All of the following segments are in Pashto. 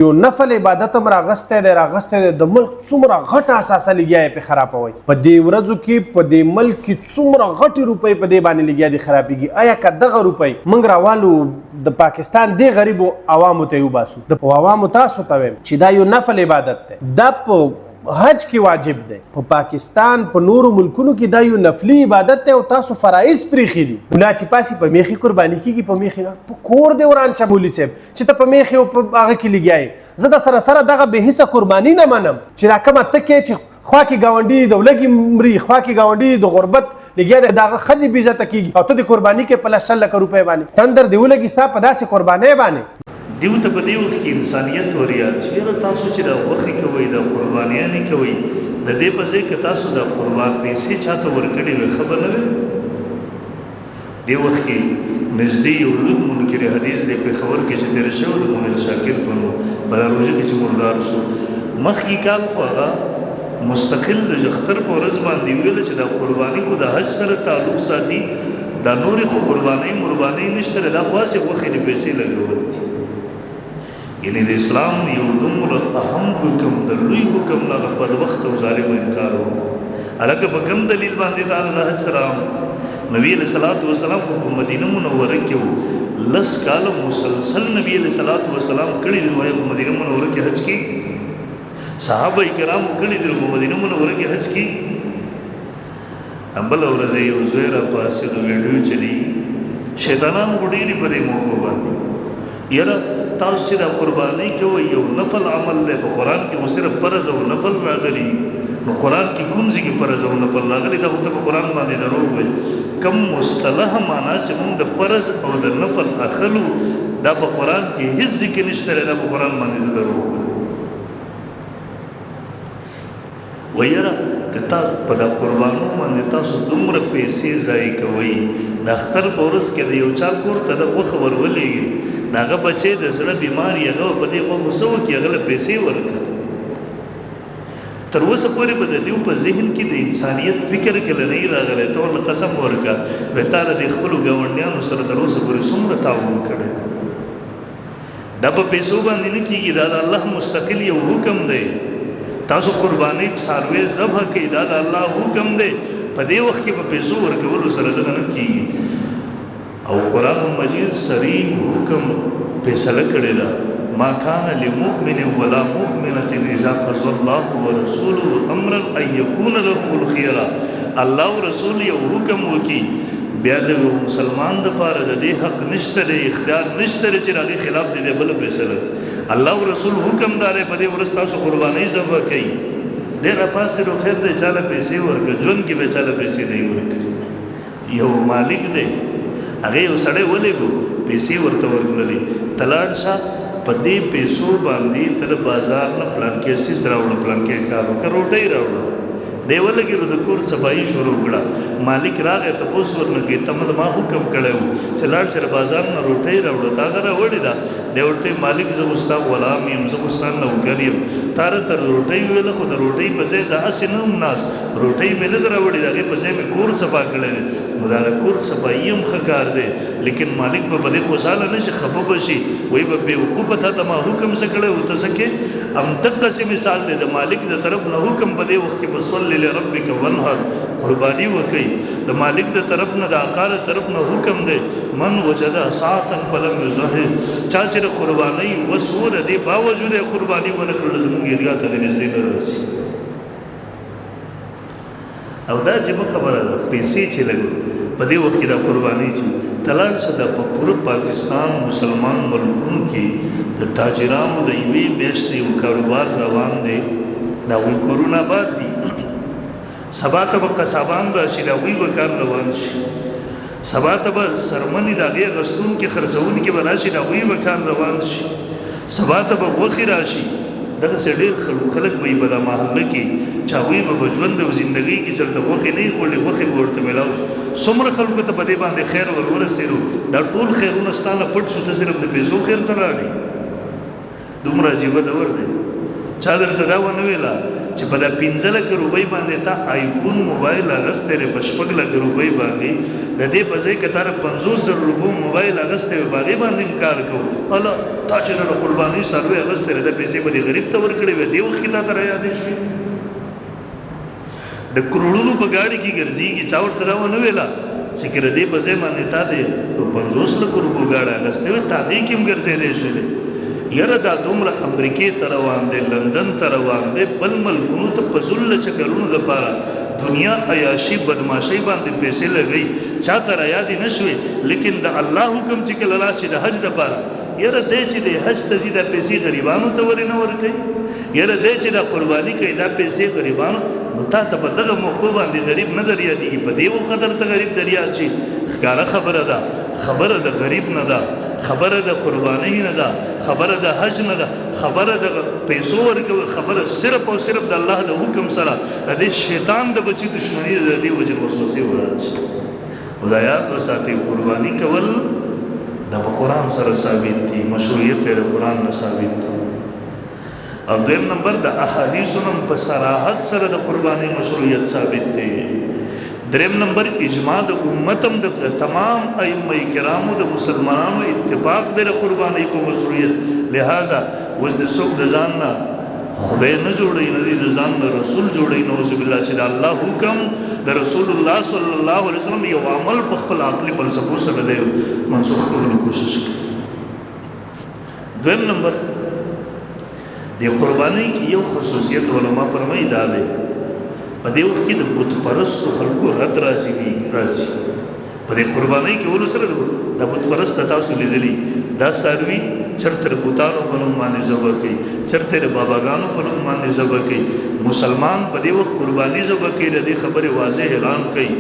یو نفل عبادت هم راغستی دی د ملک څومره غټه اثاثه لګیا یې پې خرابوئ په دې ورځو کې په دې ملک کې څومره غټې روپۍ په دې باندې لګیا دي خرابېږي. آیا که دغه روپۍ موږ راوالو د پاکستان دې غریبو عوامو ته یې وباسو د عوامو تاسو ته وایم چې دا یو نفل عبادت دی دا په حج کې واجب دی په پاکستان په نورو ملکونو کې دا یو نفلي عبادت دی او تاسو فرایض پرېښي دي. ملا چې پاسي په میخي قرباني کېږي په میخي نه په کور دی ورانچه مولي صاحب چې ته په میخي او په هغه کې لګیا یې. زه د سره سره دغه بې حسه قرباني نه منم چې دا کومه ته کې چې خوا کې ګاونډي د ولږې مري خوا کې ګاونډي د غربت لګیا دی د هغه ښځې بې عزته کېږي او ته د قرباني کې په 100,000 روپۍ باندې تندر دې ولګي ستا په داسې قربانۍ باندې دیو ته په دې وخت کې انسانیت ورياد شي. یاره تاسو چې دا غوښې کوئ دا قربانیانې کوئ د دې په ځای کې تاسو دا قربان پیسې چاته ورکړې وي ښه به نه وي. دې وخت کې نږدې یو لږ منکر حدیث دی پېښور کې چې تېره شوی د منیر شاکر په نوم په دا روژه کې چې مردار شو مخکې کال خو هغه مستقل د اختر په ورځ باندې ویله چې دا قرباني خو د حج سره تعلق ساتي دا نورې خو قربانۍ مربانۍ نشته دا خو هسې غوښې د پیسې لګول دي. یعنی د اسلام یو دومره اهم حکم د لوی حکم نه هغه بدبخت او ظالم انکار وکړو. هلکه په کوم دلیل باندې دا د حج سره نبي علیه صلات وسلام خو په مدینه منوره کې و 10 کاله مسلسل نبي علیه صلات وسلام کړي دي وایي په مدینه منوره کې حج کې صحابه کرامو کړي دي په مدینه منوره کې حج کې. بله ورځ یو زوی راپاڅېد ویډیو چلی شیطانان خو ډېرې په دې موضوع باندې یاره تاسو چې دا قربانۍ کوئ یو نفل عمل دی په قرآن کې خو صرف فرض او نفل راغلي نو قرآن کې کوم ځای کې فرض او نفل راغلي دا خو ته په قرآن باندې دروغ وایي. کم مصطلح معنا چې موږ د فرض او د نفل اخلو دا په قرآن کې هیڅ ځای کې نشته دی دا په قرآن باندې دروغ وایي. ویره که تا په دا قربانو باندې تاسو دومره پیسې ضایع کوئ د اختر په ورځ کې د یو چا کور ته د غوښه ورولېږي د هغه بچی د زړه بیمار هغه په دې غوښو څه وکړي هغه له پیسې ورکړه. تر اوسه پورې به د دوی په ذهن کې د انسانیت فکر کله نه راغلی ته ورله قسم ورکړه وایي تا د خپلو ګاونډیانو سره تر اوسه پورې څومره تعاون کړی دا په پیسو باندې نه کېږي دا د الله مستقل یو حکم دی. تاسو قربانۍ څاروی ذبح کوئ دا د الله حکم دی په دې وخت کې په پیسو ورکولو سره دغه نه کېږي. او قرآن مجید صریح حکم فیصله کړی ده ما کان لمؤمن ولا مؤمنة اذا قضى الله ورسوله امرا ان يكون لهم الخيرة. الله او رسول یو حکم وکي بیا د مسلمان دپاره د دې حق نشته دی اختیار نشته دی چې د هغې خلاف د دې بله فیصله الله او رسول حکم دا دی په دې ورځ تاسو قربانۍ ذبح کوئ ډېر راپاڅېد او خیر دی چا له پیسې ورکړه ژوند کې به چا له پیسې نه ورکړي. یو مالک دی هغې یو سړی ولېږو پیسې ورته ورکړلې ته لاړ شه په دې پیسو باندې ته د بازار نه پلانکې سیز راوړه پلانکې کار وکړه روټۍ راوړه دی ولګېدو د کور صفایي شروع کړه مالک راغی تپوس ورنه کوي ته ما حکم کړی و چې لاړ شه د بازار نه روټۍ راوړه تا هغه راوړې ده دی ورته مالک زه خو ستا غلام یم زه خو ستا نوکر یم تا راته روټۍ ویله خو د روټۍ په ځای زه هسې نه هم ناست روټۍ مې نه ده راوړې د هغې په ځای مې کور صفا کړی دی نو دا د کور صفایي هم ښه کار دی لیکن مالک به په دې خوشحاله نه شي خفه به شي وایي به بېوقوفه تا ته ما حکم څه کړی و ته څه کې همدقسې مثال دی د مالک د طرف نه حکم په دې وخت کې بصلی لربک وانحر قرباني وکړئ د مالک د طرف نه د آقا د طرف نه حکم دی من وجد ساعتا فلم یضحی چا چې د قربانۍ وس ونه دی باوجود یې قرباني ونه کړله زموږ عیدګاه ته د نږدې نه راسي. او دا عجیبه خبره ده پیسې چې لګو په دې وخت کې دا قرباني چې ته لاړ شه دا په پوره پاکستان مسلمان ملکونو کې د تاجرانو د یوې میاشتې یو کاروبار روان دی د هغوی کورونه آباد دي سبا ته به قصابان راشي د هغوی به کار روان شي سبا ته به څرمنې د هغې اخیستونکي خرڅوونکي به راشي د هغوی به کار روان شي سبا ته به غوښې راشي دغسې ډېر خلک به یې په دا محله کې چې هغوی به په ژوند او زندګۍ کې چېرته غوښې نه وي خوړلې غوښې به ورته میلاو شي څومره خلکو ته په دې باندې خیر ورورسېدو دا ټول خیرونه ستا نه پټ شو ته صرف د پیسو خیر ته راغی دومره عجیبه دور دی چا درته دا ونه ویله چې په دا 15 لکه روپۍ باندې تا آیفون موبایل اغستی دی په 6 لکه روپۍ باندې د دې په ځای که تا د 50,000 روپیو موبایل اغستی وي په هغې باندې انکار کوو الله تا چې د قربانۍ څاروی اغستی دی دا پیسې به دې غریب ته ورکړې وې دې وخت کې تا ته رایادې شوې د کروړونو په ګاډي کې ګرځېږي چا ورته دا ونه ویله چې که د دې په ځای باندې تا د 50 لکو روپیو ګاډی اغستی وي تا هغې کې هم ګرځېدی شوې یاره دا دومره امریکې ته روان دی لندن ته روان دی بل ملکونو ته په زله چکرونو دپاره دنیا عیاشي بدماشۍ باندې پیسې لګوي چا ته رایادې نه شوې لیکن د الله حکم چې کله راشي د حج دپاره یاره دی چې د حج ته ځي دا پیسې غریبانو ته ولې نه ورکوي یاره دی چې دا قرباني کوي دا پیسې غریبانو نو تا ته په دغه موقع باندې غریب نه در یادېږي په دې وخت درته غریب در یاد شي ښکاره خبره ده خبره د غریب نه ده خبره د قربانۍ نه ده خبره د حج نه ده خبره د پیسو ورکول خبره صرف او صرف د الله د حکم سره د دې شیطان د بچي دشمنی د دې وجه وسوسې وراشي خدایا وساتي قرباني کول د قرآن سره ثابت دي مشروعیت د قرآن نه ثابت دي او دویم نمبر د احادیثو نم په صراحت سره د قربانۍ مشروعیت ثابت دی دریم نمبر اجماع د امتم د تمام ائمه کرامو د مسلمانانو اتفاق دی د قربانۍ په مشروعیت لہذا وز د څوک د ځان نه خدای نه جوړوي نه د ځان نه رسول جوړوي نعوذ بالله چې د الله حکم د رسول الله صلی الله علیه وسلم یو عمل په خپل عقلي فلسفو سره دی منسوخ کولو کوشش کوي دویم نمبر د قربانۍ کې یو خصوصیت علما فرمایي دا دی په دې وخت کې د بت پرستو خلکو رد راځي په دې قربانۍ کې ولو سره د بت پرست تاسو لیدلی دا څاروي چرته د بوتانو په نوم باندې ذبح کوي چرته د باباګانو په نوم باندې ذبح کوي مسلمان په دې وخت قرباني ذبح کوي د دې خبرې واضح اعلان کوي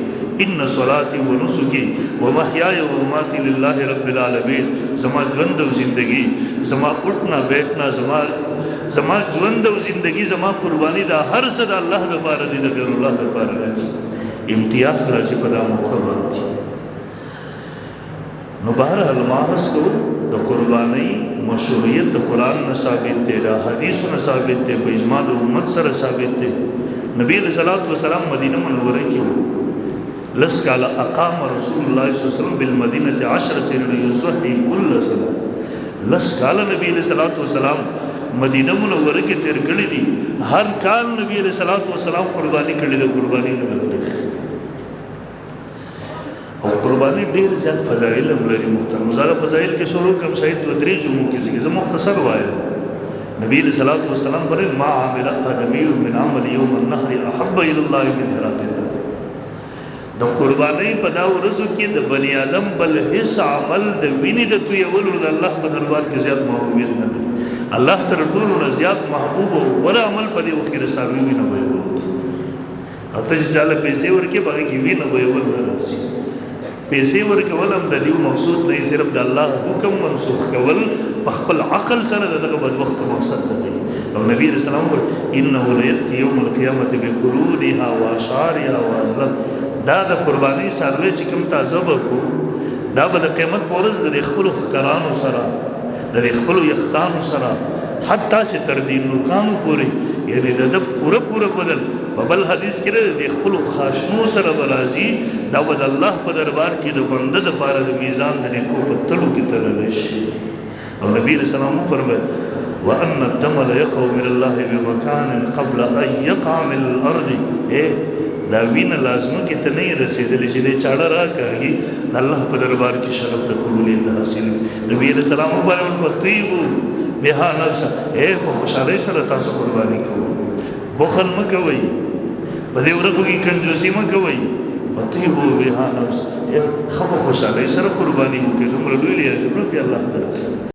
ان صلاتي ونسكي ومحياي ومماتي لله رب العالمين زما ژوند او زندگی زما اٹھنا بیٹھنا زما ژوند او زندگی زما قربانی دا هر څه د الله لپاره دي د غیر الله لپاره نه امتیاز راځي په دا موخه باندې نو بهرحال ماحص کو د قربانی مشروعیت د قرآن نه ثابت دی د حدیثو نه ثابت دی په اجماع د امت سره ثابت دی نبی علیہ الصلوۃ والسلام مدینه منوره کې لس کاله اقام رسول الله صلی الله علیه وسلم بالمدینه 10 سنه یصحي كل سنه لس کاله نبی علیہ الصلوۃ والسلام مدینه منوره کې تیر کړی دي هر کال نبی علیہ الصلوۃ والسلام قربانی کړی د قربانی نه او قربانی ډیر زیات فضایل لري محترم زړه فضایل کې شروع کوم شاید د درې جمعو کې زه مختصر وایم نبی علیہ الصلوۃ والسلام پر ما عمل ادمی من عمل یوم النحر احب الى الله من حراق د قربانی په دا ورځو کې د بنی آدم بل هیڅ عمل د وینې د تویولو د الله په دربار کې زیات محبوبیت نه لري الله تر ټولو نه زیات محبوب او ولا عمل په دې وخت کې رساوي نه وي او ته چې چاله پیسې ورکې باقي کې وینه ویول نه راځي پیسې ورکول هم د دې مقصود نه صرف د الله حکم منسوخ کول په خپل عقل سره دغه بد وخت مقصد دی او نبی رسول الله انه لياتي يوم القيامه بقرونها واشعارها وازلت دا د قربانی سروي چې کوم تازه وکړو دا به د قیامت په ورځ د خپل خکرانو سره د خپل یختانو سره حتی چې تر دې نوکانو پورې یعنی د پوره بدل په بل حدیث کې د خپل خاشنو سره برازي دا ود الله په دربار کې د بنده د پاره د میزان د نیکو په تلو کې تللی شي او نبی رسول الله فرمایي وان الدم لا يقع من الله بمكان قبل ان يقع من الارض دا وینه لازم کې ته نه رسیدلې چې دې چاړه راکاږي الله په دربار کې شرف د قبولیت حاصل نبی رسول الله فرمایي فتیبو بها نفس په خوشاله سره تاسو قرباني کوئ بخل مکوئ په دې ورځو کې کنجوسي مکوئ فتیبو بها نفس خو خوشاله سره قرباني وکړئ دومره لوی دی چې الله درکړي